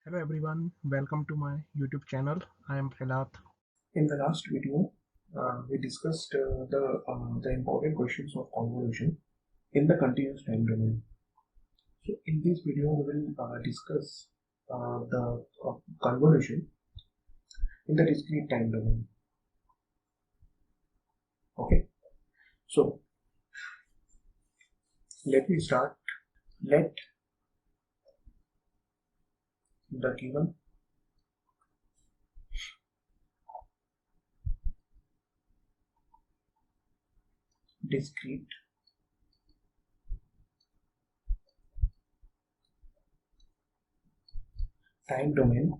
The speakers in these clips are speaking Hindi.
Hello everyone, welcome to my YouTube channel. I am Prahlad. In the last video, we discussed the important questions of convolution in the continuous time domain. So in this video, we will discuss the convolution in the discrete time domain. Okay, so let me start. Let the given discrete time domain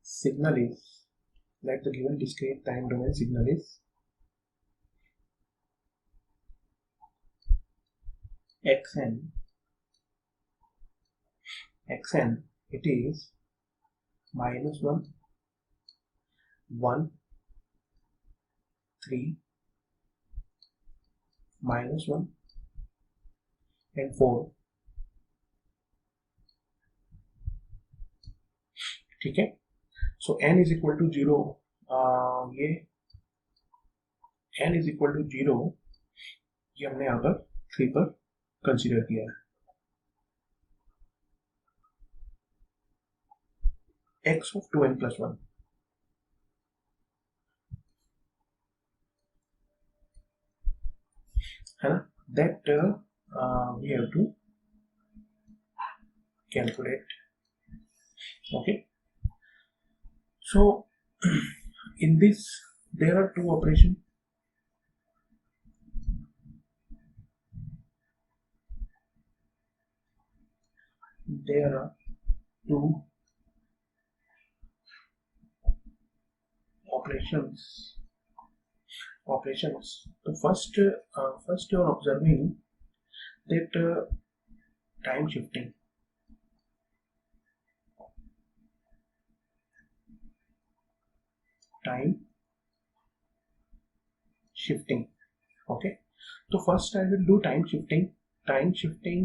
signal is let the given discrete time domain signal is xn. Xn, it is -1, 1, 3, -1 and 4. ठीक है, सो n इज इक्वल टू 0, ये n इज इक्वल टू 0 ये हमने यहाँ पर 3 पर कंसीडर किया है. x of 2n plus 1 है ना, that we have to calculate. Okay, so in this there are two operations. There are two operations. So first you are observing that time shifting. Okay, तो first I will do time shifting. Time shifting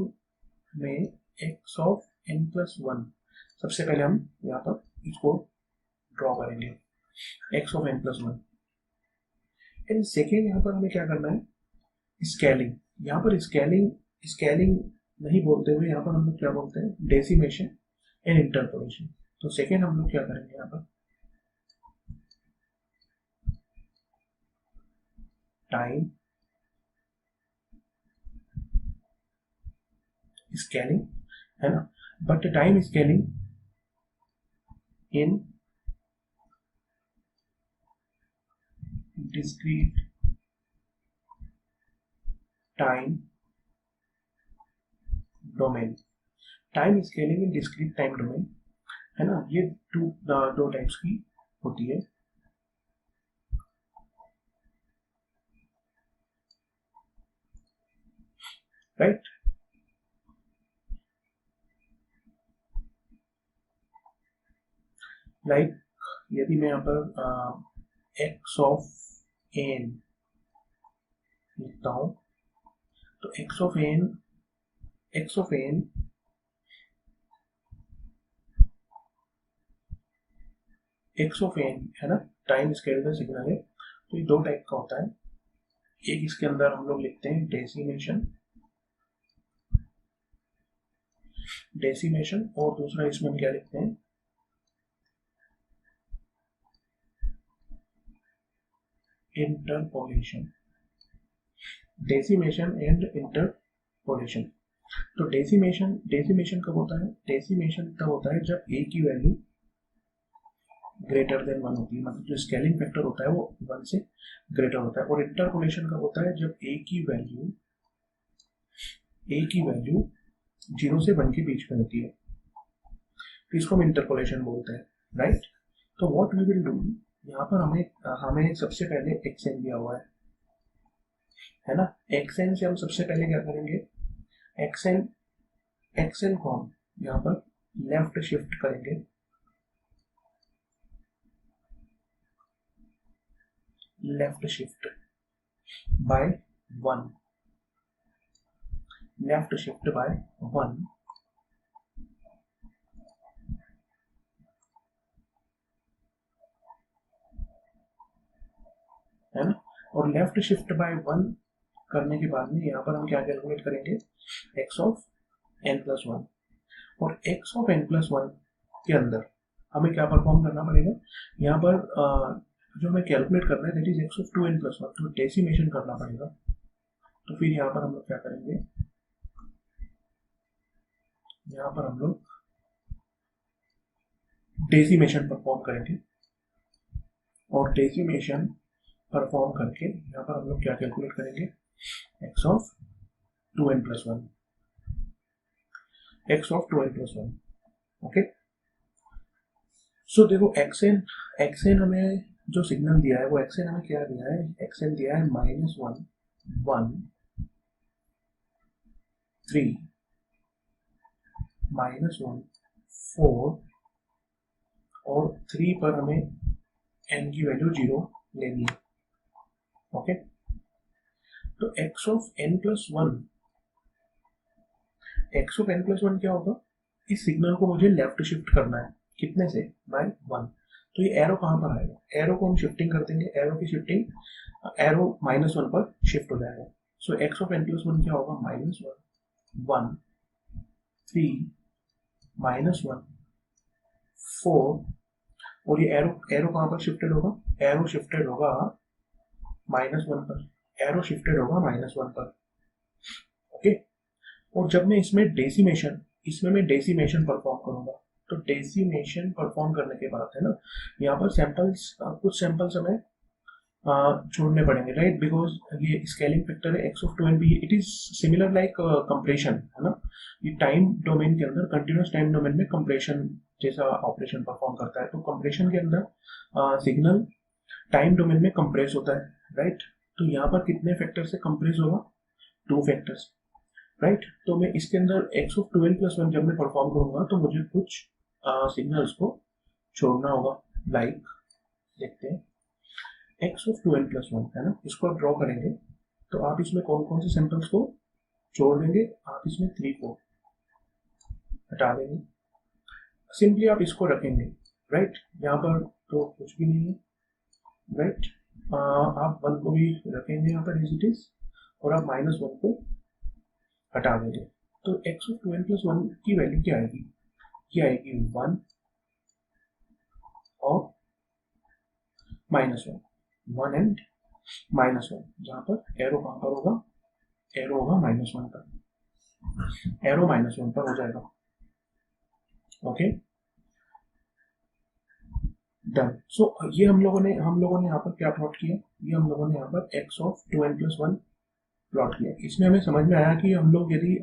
में x ऑफ n प्लस 1 सबसे पहले हम यहाँ पर इसको ड्रॉ करेंगे, x of n plus 1. And second यहाँ पर हमें क्या करना है, स्केलिंग. यहाँ पर स्केलिंग नहीं बोलते हुए यहाँ पर हम लोग क्या बोलते हैं, डेसिमेशन एंड इंटरपोलेशन. तो सेकेंड हम लोग क्या करेंगे, यहाँ पर टाइम स्केलिंग है ना, but time scaling in discrete time domain. Time scaling in discrete time domain है ना, ये दो टाइप्स की होती है. राइट, लाइक यदि मैं यहाँ पर x ऑफ n लिखता हूँ, तो x ऑफ n है ना, टाइम स्केल का सिग्नल है. तो ये दो टाइप का होता है. एक इसके अंदर हम लोग लिखते हैं डेसिमेशन और दूसरा इसमें हम क्या लिखते हैं, इंटरपोलेशन. Decimation and interpolation. तो डेसिमेशन कब होता है, डेसिमेशन तब होता है जब a की वैल्यू ग्रेटर देन 1 होती है, मतलब जो स्केलिंग फैक्टर होता है वो 1 से ग्रेटर होता है. और इंटरपोलेशन कब होता है, जब a की वैल्यू 0 से 1 के बीच में होती है. तो इसको हम इंटरपोलेशन बोलते हैं. राइट, तो व्हाट वी विल डू, यहाँ पर हमें सबसे पहले xn दिया हुआ है ना. xn से हम सबसे पहले क्या करेंगे, xn को हम यहाँ पर लेफ्ट शिफ्ट करेंगे, left shift by 1. Left shift by 1 है ना, और लेफ्ट शिफ्ट बाय 1 करने के बाद में यहाँ पर हम क्या कैलकुलेट करेंगे, x ऑफ n+1, और x ऑफ n+1 के अंदर हमें क्या परफॉर्म करना पड़ेगा, यहाँ पर जो हमें कैलकुलेट करना है that is x of 2n+1, तो डेसिमेशन करना पड़ेगा। तो फिर यहाँ पर हम लोग क्या करेंगे, यहाँ पर हम लोग डेसिमेशन परफॉर्म करेंगे, और डेसिमेशन परफॉर्म करके यहाँ पर हम लोग क्या कैलकुलेट करेंगे, x of 2n+1, x of 2n+1। Okay, so देखो xn हमें जो सिग्नल दिया है वो xn हमें क्या दिया है, xn दिया है -1 1 3 -1 4, और 3 पर हमें n की वैल्यू 0 लेनी है। ओके, तो x of n+1, x of n+1 क्या होगा, इस सिग्नल को मुझे लेफ्ट शिफ्ट करना है, कितने से, बाय 1। तो ये एरो कहाँ पर आएगा, एरो को हम शिफ्टिंग कर देंगे, एरो की शिफ्टिंग एरो -1 पर शिफ्ट हो जाएगा। सो x ऑफ n+1 क्या होगा, -1 1 3 -1 4, और ये एरो एरो कहाँ पर शिफ्टेड होगा, एरो शिफ्टेड होगा -1 पर, एरो शिफ्टेड होगा -1 पर। ओके, और जब मैं इसमें मैं डेसिमेशन परफॉर्म करूंगा, तो डेसिमेशन परफॉर्म करने के बाद है ना, यहाँ पर सैंपल्स, कुछ सैंपल्स हमें छोड़ने पड़ेंगे, राइट, बिकॉज ये स्केलिंग फैक्टर है x ऑफ 2n भी, it is similar like compression, है ना, ये टाइम डोमेन के अंदर, कंटिन्यूस टाइम डोमेन में कंप्रेशन जैसा ऑपरेशन परफॉर्म करता है। तो कंप्रेशन के अंदर सिग्नल टाइम डोमेन में कंप्रेस होता है, राइट। तो यहाँ पर कितने फैक्टर से कंप्रेस होगा, 2 फैक्टर्स, राइट। तो मैं इसके अंदर x ऑफ 2n+1 जब मैं परफॉर्म करूंगा तो मुझे कुछ सिग्नल्स को छोड़ना होगा, लाइक देखते हैं x ऑफ 2n+1 है ना, इसको आप ड्रॉ करेंगे, तो आप इसमें कौन कौन से सैंपल्स को छोड़ देंगे, आप इसमें 3 को हटा देंगे, सिंपली आप इसको रखेंगे, राइट। यहाँ पर तो कुछ भी नहीं है, राइट। आप 1 को भी रखेंगे यहाँ पर एज इट इज, और आप -1 को हटा देंगे। तो x ऑफ 2n+1 की वैल्यू क्या आएगी, ये आएगी 1 और -1, 1 एंड -1, जहाँ पर एरो कहाँ पर होगा, एरो होगा -1 पर, एरो -1 पर हो जाएगा। Okay, done. सो ये हम लोगों ने यहाँ पर क्या प्लॉट किया, ये हम लोगों ने यहाँ पर x ऑफ 2n+1 प्लॉट किया। इसमें हमें समझ में आया कि हम लोग यदि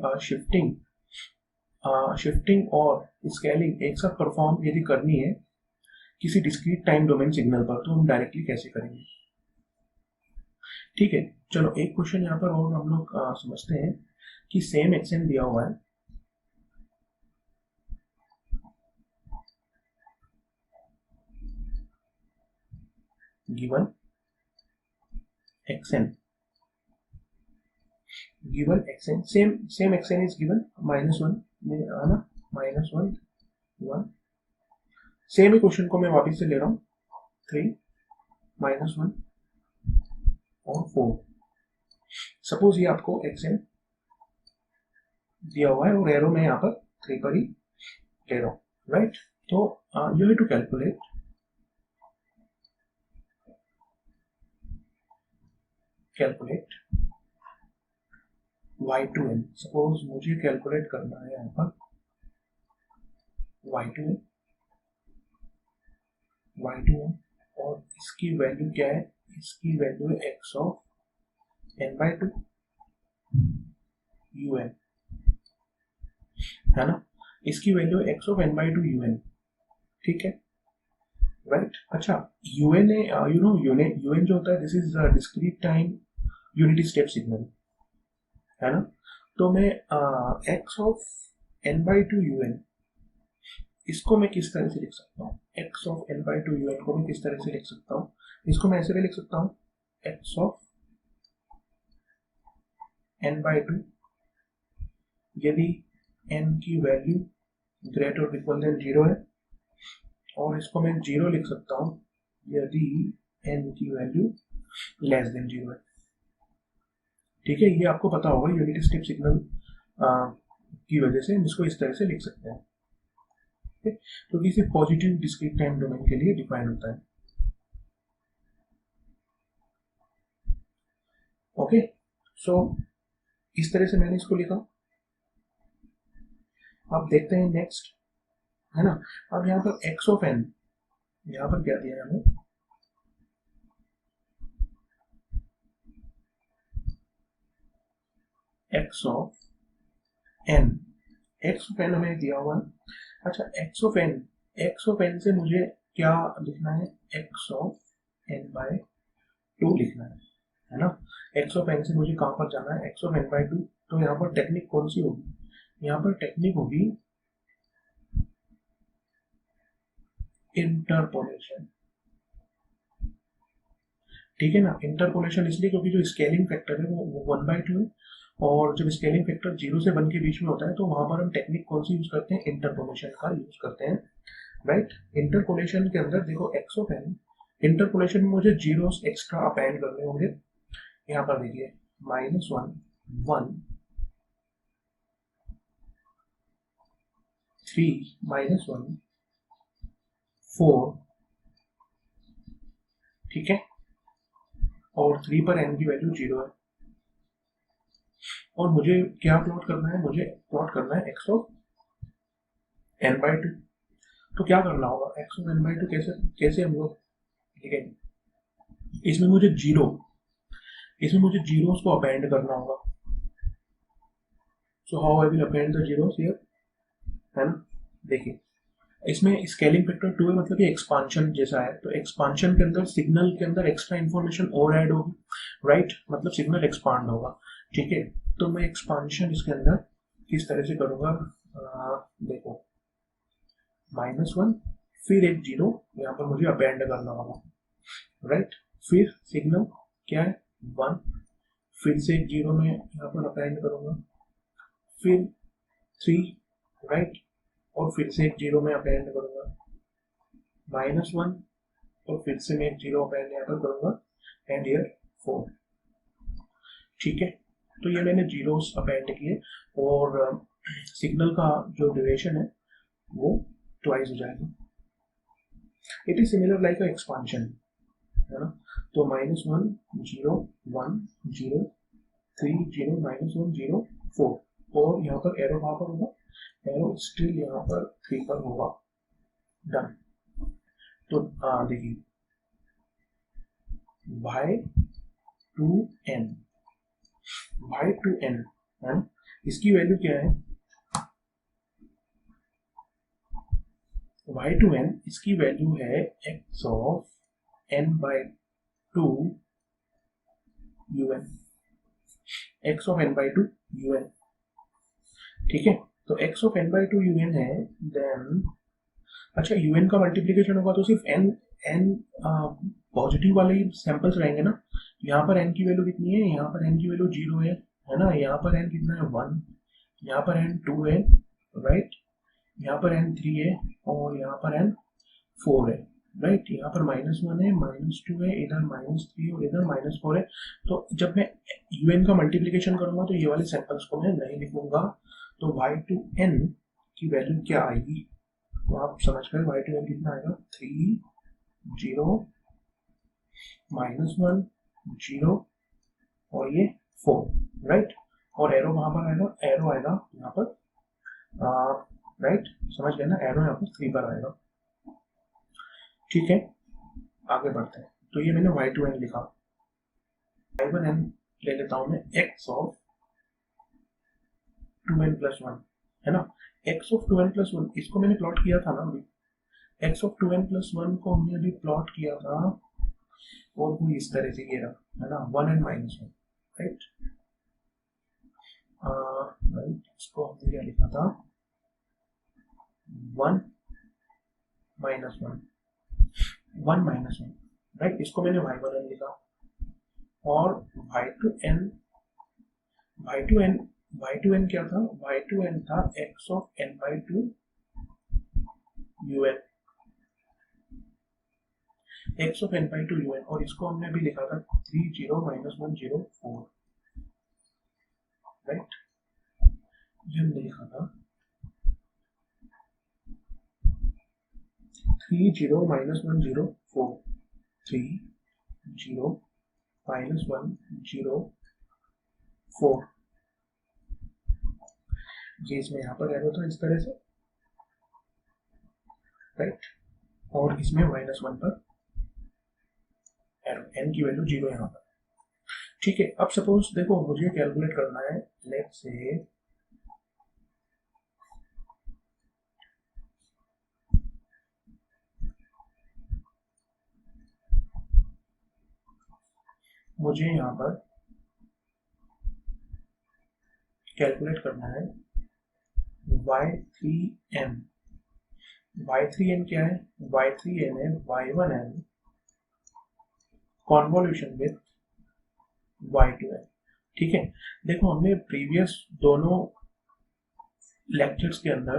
शिफ्टिंग और स्केलिंग एक साथ परफॉर्म यदि करनी है किसी डिस्क्रीट टाइम डोमेन सिग्नल पर, तो हम डायरेक्टली कैसे करेंगे। ठीक है, चलो एक क्वेश्चन यहाँ पर और हम लोग समझते हैं कि सेम एक्शन दिया हुआ है, given xn same xn is given -1 में आना, -1 1, सेम ही क्वेश्चन को मैं वापस से ले रहा हूँ, 3 -1 और 4। सपोज ये आपको xn दिया हुआ है और एरो में यहाँ पर 3 पर ही ले रहा हूँ, राइट। तो you have to calculate y2n। Suppose मुझे कैलकुलेट करना है यहाँ पर y2n, और इसकी वैल्यू क्या है, इसकी वैल्यू है x ऑफ n/2 un, है ना, इसकी वैल्यू है x ऑफ n/2 un, ठीक है, राइट। अच्छा, un है, यू नो un जो होता है, this is discrete time unity step signal, है ना। तो मैं x ऑफ n/2 un, इसको मैं किस तरह से लिख सकता हूँ, x ऑफ n/2 un को मैं किस तरह से लिख सकता हूँ, इसको मैं ऐसे भी लिख सकता हूँ, x ऑफ n/2 यदि n की वैल्यू ग्रेटर और इक्वल देन 0 है, और इसको मैं 0 लिख सकता हूँ यदि n की वैल्यू लेस देन 0 है। ठीक है, ये आपको पता होगा यूनिट स्टेप सिग्नल की वजह से हम इसको इस तरह से लिख सकते हैं। तो किसी पॉजिटिव डिस्क्रीट टाइम डोमेन के लिए डिफाइन होता है। ओके, सो इस तरह से मैंने इसको लिखा। अब देखते हैं नेक्स्ट, है ना। अब यहाँ पर x ऑफ n, यहाँ पर क्या दिया है हमें, x of n, x of n हमें दिया हुआ है। अच्छा, x ऑफ n से मुझे क्या लिखना है, x ऑफ n बाय 2 लिखना है ना। x ऑफ n से मुझे कहाँ पर जाना है, x ऑफ n बाय 2। तो यहाँ पर टेक्निक कौन सी होगी, यहाँ पर टेक्निक होगी इंटरपोलेशन। ठीक है ना, इंटरपोलेशन इसलिए क्योंकि जो स्केलिंग फैक्टर है वो 1/2 है, और जब स्केलिंग फैक्टर 0 से 1 के बीच में होता है तो वहां पर हम टेक्निक कौन सी यूज करते हैं, इंटरपोलेशन का यूज करते हैं, राइट। इंटरपोलेशन के अंदर देखो x ऑफ n, इंटरपोलेशन में मुझे जीरोस एक्स्ट्रा अपेंड करने होंगे। यहाँ पर देखिए -1 1 3 -1 4, ठीक है, और 3 पर n की वैल्यू 0 है। और मुझे क्या प्लॉट करना है, मुझे प्लॉट करना है x ऑफ n बाय 2। तो क्या करना होगा, x ऑफ n बाय 2 कैसे कैसे हम लोग लिखेंगे, इसमें मुझे जीरोस को अपेंड करना होगा। So how I will append the zeros here, है ना। देखिए इसमें स्केलिंग फैक्टर 2 है, मतलब ये एक्सपांशन जैसा है। तो एक्सपांशन के अंदर सिग्नल के अंदर एक्स्ट्रा इंफॉर्मेशन और ऐड होगी, राइट, मतलब सिग्नल एक्सपांड होगा। ठीक है, तो मैं एक्सपांशन इसके अंदर किस तरह से करूंगा, देखो -1 फिर एक 0 यहाँ पर मुझे अपेंड करना होगा, राइट। फिर सिग्नल क्या है 1, फिर से एक 0 में यहाँ पर अपेंड करूंगा, फिर 3, राइट, और फिर से एक 0 में अपेंड करूंगा, -1, और फिर से मैं एक 0 अपेंड यहाँ पर करूंगा, एंड ईयर 4। ठीक है, तो ये मैंने जीरोस अपेंड किए, और सिग्नल का जो ड्यूरेशन है वो ट्वाइस हो जाएगा। It is similar like a expansion, है ना। तो -1 0 1 0 3 0 -1 0 4, और यहाँ पर एरो कहाँ पर होगा, एरो स्टिल यहाँ पर 3 पर होगा। डन। तो देखिए y2n है, इसकी वैल्यू क्या है, y2n इसकी वैल्यू है x of n by 2 un, x of n by 2 un। ठीक है, तो x of n by 2 un है, देन अच्छा un का मल्टीप्लीकेशन होगा तो सिर्फ n पॉजिटिव वाले सैंपल्स रहेंगे ना। यहाँ पर n की वैल्यू कितनी है, यहाँ पर n की वैल्यू 0 है ना, यहाँ पर n कितना है 1, यहाँ पर n 2 है, राइट, यहाँ पर n 3 है, और यहाँ पर n 4 है, राइट। यहाँ पर -1 है, -2 है, इधर -3 और इधर -4 है। तो जब मैं un का मल्टीप्लीकेशन करूंगा तो ये वाले सैंपल्स को मैं नहीं लिखूंगा। तो y2n की वैल्यू क्या आएगी, तो आप समझ गए y2n कितना आएगा, 3 0 -1 0 और ये 4, राइट। और एरो कहाँ पर आएगा, एरो आएगा यहाँ पर, राइट, समझ गए ना, एरो यहाँ पर 3 पर आएगा। ठीक है, आगे बढ़ते हैं। तो ये मैंने y2n लिखा, y1n ले लेता हूँ मैं, x ऑफ 2n प्लस 1, है ना। x ऑफ 2n प्लस 1 इसको मैंने प्लॉट किया था ना अभी, x ऑफ 2n प्लस 1 को हमने अभी प्लॉट किया था, और वो इस तरह से ये रहा, है ना, 1 and -1, राइट। राइट, इसको हमने क्या लिखा था, 1 -1 1 -1, राइट। इसको मैंने y1n लिखा, और y2n y2n क्या था, y2n था x of n by 2 un, x of n by 2 un, और इसको हमने अभी लिखा था 3 0 minus 1 0 4, राइट। ये हमने लिखा था 3 0 minus 1 0 4, 3 0 minus 1 0 4, ये इसमें यहाँ पर एरो था इस तरह से, राइट, और इसमें -1 पर एरो, n की वैल्यू 0 यहाँ पर, ठीक है। अब सपोज देखो मुझे कैलकुलेट करना है, लेट्स से मुझे यहाँ पर कैलकुलेट करना है y3n, y3n क्या है, y3n है y1n कॉन्वोल्यूशन विथ y2n, ठीक है। देखो हमने प्रीवियस दोनों लेक्चर्स के अंदर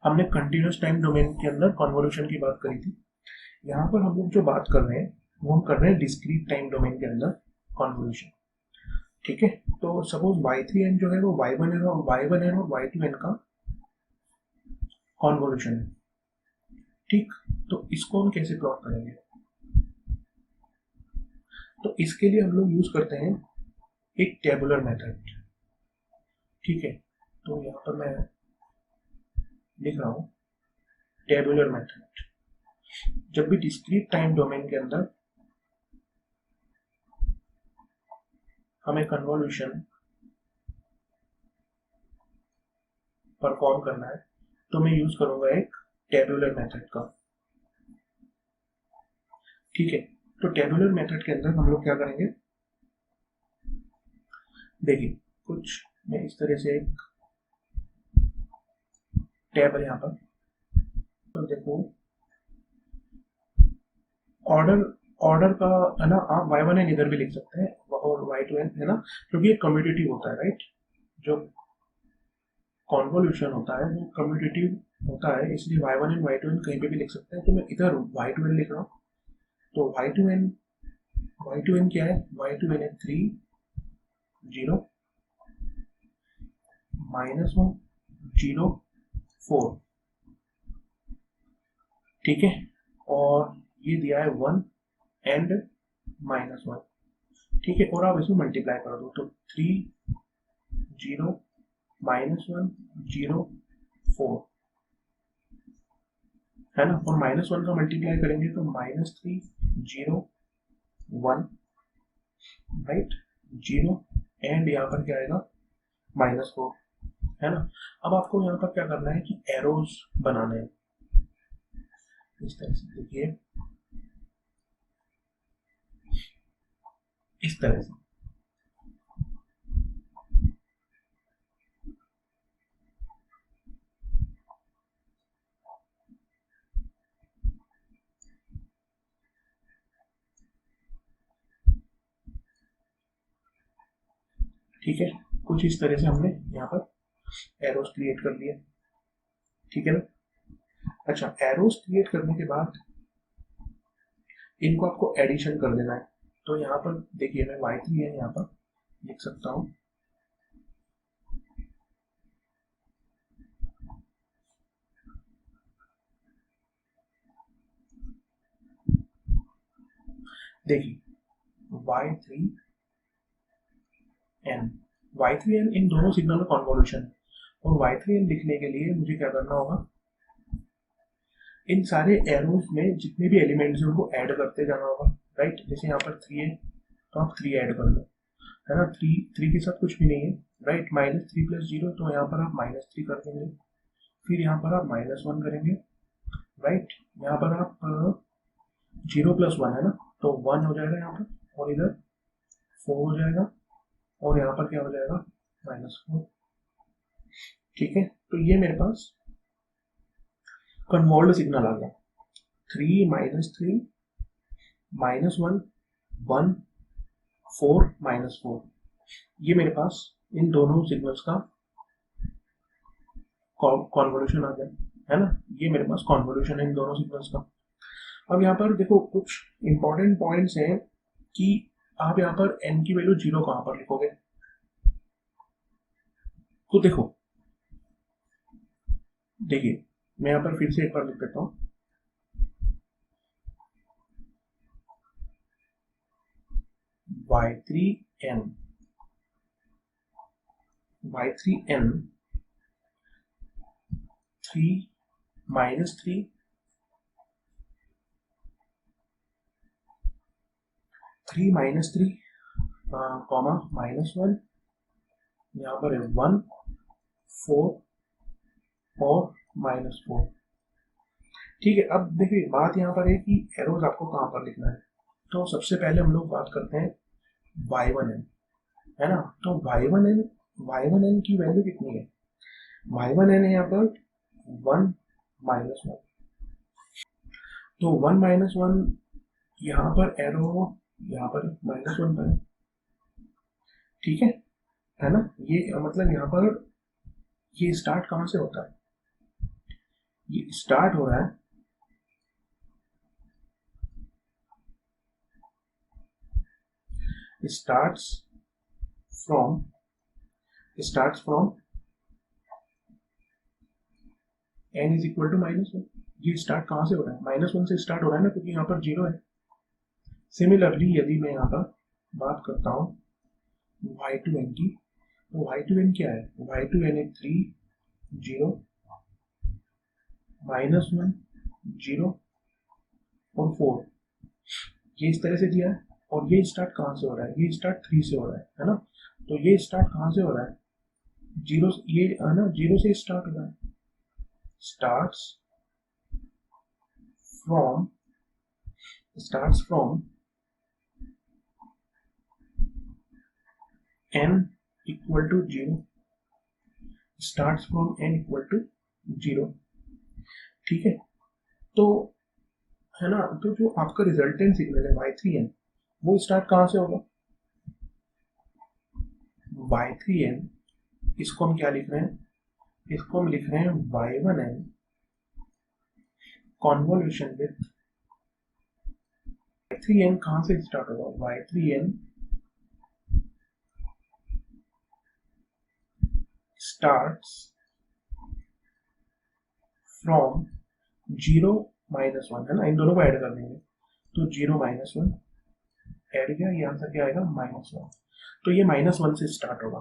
हमने कंटिन्यूस टाइम डोमेन के अंदर कॉन्वोल्यूशन की बात करी थी, यहाँ पर हम लोग जो बात कर रहे हैं वो हम कर रहे हैं डिस्क्रीट टाइम डोमेन के अंदर कॉन्वोल्यूशन, ठीक है। तो सपोज y3n जो है वो y1n और y2n का कॉन्वोल्यूशन है, ठीक। तो इसको हम कैसे प्लॉट करेंगे, तो इसके लिए हम लोग यूज करते हैं एक टेबुलर मेथड, ठीक है। तो यहाँ पर मैं लिख रहा हूं टेबुलर मेथड। जब भी डिस्क्रीट टाइम डोमेन के अंदर हमें कन्वोल्यूशन परफॉर्म करना है तो मैं यूज करूंगा एक टेबुलर मेथड का, ठीक है। तो टेबुलर मेथड के अंदर हम लोग क्या करेंगे, देखिए कुछ मैं इस तरह से एक टेबल यहाँ पर, तो देखो ऑर्डर का है ना, आप y1n इधर भी लिख सकते हैं और y2n है ना, क्योंकि ये कम्यूटेटिव होता है, राइट। जो कॉन्वोल्यूशन होता है वो कम्यूटेटिव होता है, इसलिए y1n y2n कहीं पे भी लिख सकते हैं। तो मैं इधर y2n लिख रहा हूँ, तो y2n क्या है, y2n है 3 0 -1 0 4, ठीक है, और ये दिया है 1 एंड -1, ठीक है, और आप इसमें मल्टीप्लाई कर दो, तो 3 0 -1 0 4 है ना, और -1 का मल्टीप्लाई करेंगे तो -3 0 1, राइट, 0 एंड यहाँ पर क्या आएगा -4, है ना। अब आपको यहाँ पर क्या करना है कि एरोज बनाने हैं, इस तरह से देखिए, इस तरह से, ठीक है। कुछ इस तरह से हमने यहाँ पर एरोस क्रिएट कर दिए, ठीक है ना। अच्छा, एरोस क्रिएट करने के बाद इनको आपको एडिशन कर देना है, तो यहाँ पर देखिए मैं y3n यहाँ पर लिख सकता हूँ, देखिए y3n इन दोनों सिग्नल में कॉन्वोल्यूशन है, और y3n लिखने के लिए मुझे क्या करना होगा, इन सारे एरोज में जितने भी एलिमेंट्स हैं उनको ऐड करते जाना होगा, राइट। जैसे यहाँ पर 3 है तो आप 3 ऐड कर दो, है ना, 3 के साथ कुछ भी नहीं है, राइट, -3 + 0, तो यहाँ पर आप -3 कर देंगे, फिर यहाँ पर आप -1 करेंगे, राइट, यहाँ पर आप 0 + 1 है ना, तो 1 हो जाएगा यहाँ पर, और इधर 4 हो जाएगा, और यहाँ पर क्या हो जाएगा -4, ठीक है। तो ये मेरे पास कन्वॉल्व सिग्नल आ गया, 3 -3 -1 1 4 -4, ये मेरे पास इन दोनों सिग्नल्स का कॉन्वोल्यूशन आ गया, है ना। ये मेरे पास कॉन्वोल्यूशन है इन दोनों सिग्नल्स का। अब यहाँ पर देखो कुछ इंपॉर्टेंट पॉइंट्स हैं कि आप यहाँ पर n की वैल्यू 0 कहाँ पर लिखोगे। तो देखिए मैं यहाँ पर फिर से एक बार लिख देता हूँ, y3n 3 minus 3 minus 3 कॉमा -1, यहाँ पर है 1 4 और -4। ठीक है, अब देखिए बात यहाँ पर है कि एरोज आपको कहाँ पर लिखना है। तो सबसे पहले हम लोग बात करते हैं y1n, है ना। तो y1n की वैल्यू कितनी है, y1n है यहाँ पर 1 -1। तो 1 -1 यहाँ पर एरो यहाँ पर -1 पर है, ठीक है ना। ये मतलब यहाँ पर ये स्टार्ट कहाँ से होता है, ये स्टार्ट हो रहा है starts from n is equal to -1। ये स्टार्ट कहाँ से हो रहा है, -1 से स्टार्ट हो रहा है ना, क्योंकि यहाँ पर 0 है। सिमिलरली यदि मैं यहाँ पर बात करता हूँ y2n की, तो y2n क्या है, y2n है 3 0 -1 0 और 4, ये इस तरह से दिया है। और ये स्टार्ट कहाँ से हो रहा है, ये स्टार्ट 3 से हो रहा है ना। तो ये स्टार्ट कहाँ से हो रहा है, 0, ये है ना 0 से स्टार्ट हो रहा है, starts from n equal to 0, starts from n equal to 0, ठीक है। तो है ना, तो जो आपका रिजल्टेंट सिग्नल है y3n, वो स्टार्ट कहाँ से होगा, y3n, इसको हम क्या लिख रहे हैं, इसको हम लिख रहे हैं y1n कॉन्वोल्यूशन विथ, y3n कहाँ से स्टार्ट होगा, y3n starts from 0 -1, है ना। इन दोनों को ऐड कर देंगे तो 0 -1 ऐड किया, ये आंसर क्या आएगा -1। तो ये -1 से स्टार्ट होगा,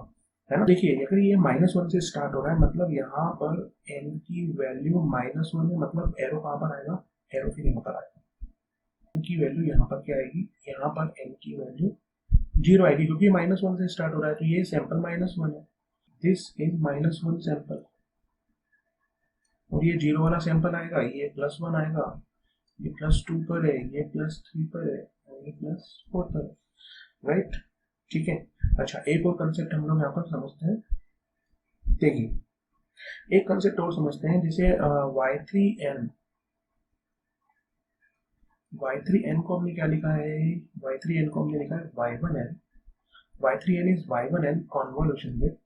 है ना। देखिए अगर ये -1 से स्टार्ट हो रहा है, मतलब यहाँ पर n की वैल्यू -1 है, मतलब एरो कहाँ पर आएगा, एरो फिर यहाँ पर आएगा, n की वैल्यू यहाँ पर क्या आएगी, यहाँ पर n की वैल्यू 0 आएगी, क्योंकि -1 से स्टार्ट हो रहा है। तो ये सैंपल -1 है, दिस इज -1 सैंपल, और ये 0 वाला सैंपल आएगा, ये +1 आएगा, ये +2 पर है, ये +3 पर है, और ये +4 पर है, राइट। ठीक है, अच्छा एक और कंसेप्ट हम लोग यहाँ पर समझते हैं। देखिए एक कंसेप्ट और समझते हैं, जैसे y3n को हमने क्या लिखा है, y3n को हमने लिखा है y1n, y3n is y1n convolution with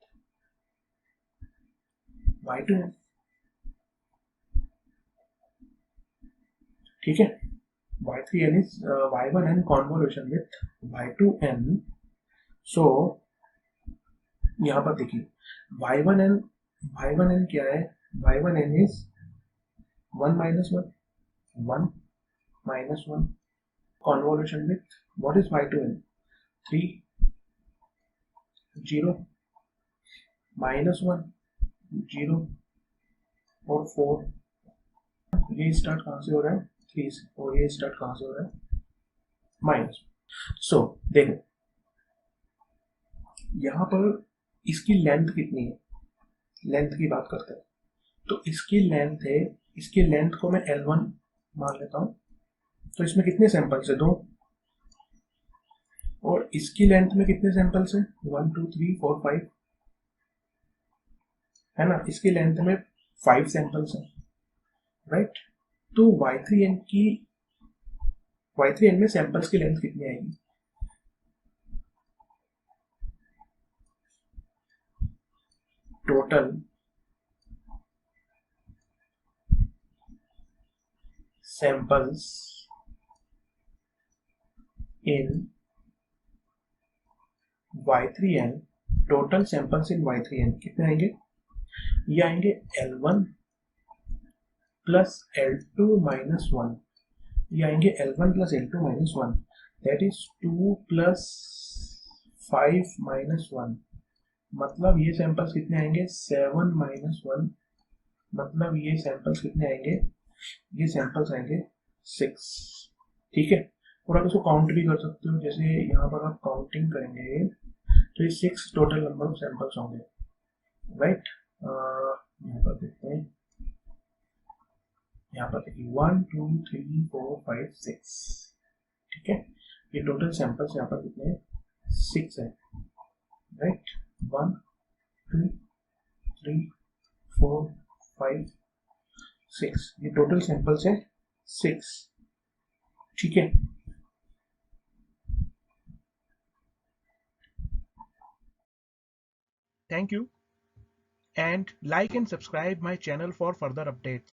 y2n, ठीक है। y3n is y1n convolution with y2n। सो यहाँ पर देखिए y1n क्या है, y1n is 1 -1 1 -1 convolution with what is y2n 3 0 -1 0 और 4। ये स्टार्ट कहाँ से हो रहा है, 3 से, और ये स्टार्ट कहाँ से हो रहा है, सो देखो यहाँ पर इसकी लेंथ कितनी है, लेंथ की बात करते हैं। तो इसकी लेंथ है, इसकी लेंथ को मैं L1 मान लेता हूँ। तो इसमें कितने सैंपल्स है, 2, और इसकी लेंथ में कितने सैंपल्स हैं, 1 2 3 4 5, है ना। इसकी लेंथ में 5 सैंपल्स हैं, राइट। तो y3n में सैंपल्स की लेंथ कितनी आएगी, टोटल सैंपल्स इन Y3N, टोटल सैंपल्स इन Y3N कितने आएंगे? ये आएंगे L1 प्लस L2 माइनस 1, ये आएंगे L1 plus L2 minus 1, that is 2 plus 5 minus 1, मतलब ये सैंपल्स कितने आएंगे? 7 माइनस 1, मतलब ये सैंपल्स कितने आएंगे? ये सैंपल्स आएंगे 6। ठीक है, और आप इसको काउंट भी कर सकते हो, जैसे यहाँ पर आप काउंटिंग करेंगे तो ये 6 टोटल नंबर ऑफ सैंपल्स होंगे, राइट। यहाँ पर देखते हैं, यहाँ पर देखिए 1 2 3 4 5 6, ठीक है, ये टोटल सैंपल्स यहाँ पर कितने हैं? 6 है, राइट। 1 2 3 4 5 6, ये टोटल सैंपल्स है 6, ठीक है। Thank you, and like and subscribe my channel for further updates.